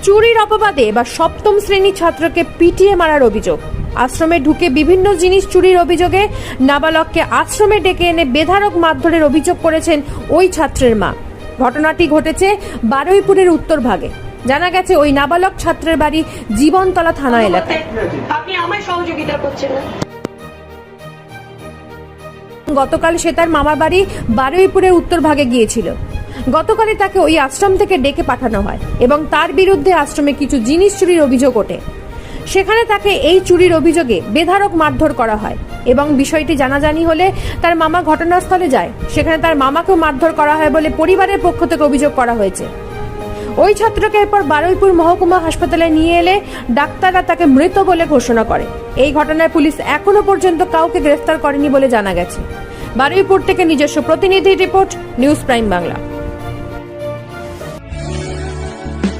চুরির অপবাদে বা সপ্তম শ্রেণীর ছাত্রকে পিটিয়ে মারার অভিযোগ। আশ্রমে ঢুকে বিভিন্ন জিনিস চুরির অভিযোগে নাবালককে আশ্রমে ডেকে এনে বেধড়ক মারধরের অভিযোগ করেছেন ওই ছাত্রের মা। ঘটনাটি ঘটেছে বারুইপুরের উত্তর ভাগে। জানা গেছে ওই নাবালক ছাত্রের বাড়ি জীবনতলা থানা এলাকায়। আপনি আমায় সহযোগিতা করছেন না। গতকাল সে তার মামার বাড়ি বারুইপুরের উত্তর ভাগে গিয়েছিল। গতকালই তাকে ওই আশ্রম থেকে ডেকে পাঠানো হয় এবং তার বিরুদ্ধে আশ্রমে কিছু জিনিস চুরির অভিযোগ ওঠে। সেখানে তাকে এই চুরির অভিযোগে বেধড়ক মারধর করা হয় এবং বিষয়টি জানাজানি হলে তার মামা ঘটনাস্থলে যায়। সেখানে তার মামাকেও মারধর করা হয় বলে পরিবারের পক্ষ থেকে অভিযোগ করা হয়েছে। ওই ছাত্রকে এরপর বারুইপুর মহকুমা হাসপাতালে নিয়ে এলে ডাক্তাররা তাকে মৃত বলে ঘোষণা করে। এই ঘটনায় পুলিশ এখনো পর্যন্ত কাউকে গ্রেফতার করেনি বলে জানা গেছে। বারুইপুর থেকে নিজস্ব প্রতিনিধি রিপোর্ট, নিউজ প্রাইম বাংলা।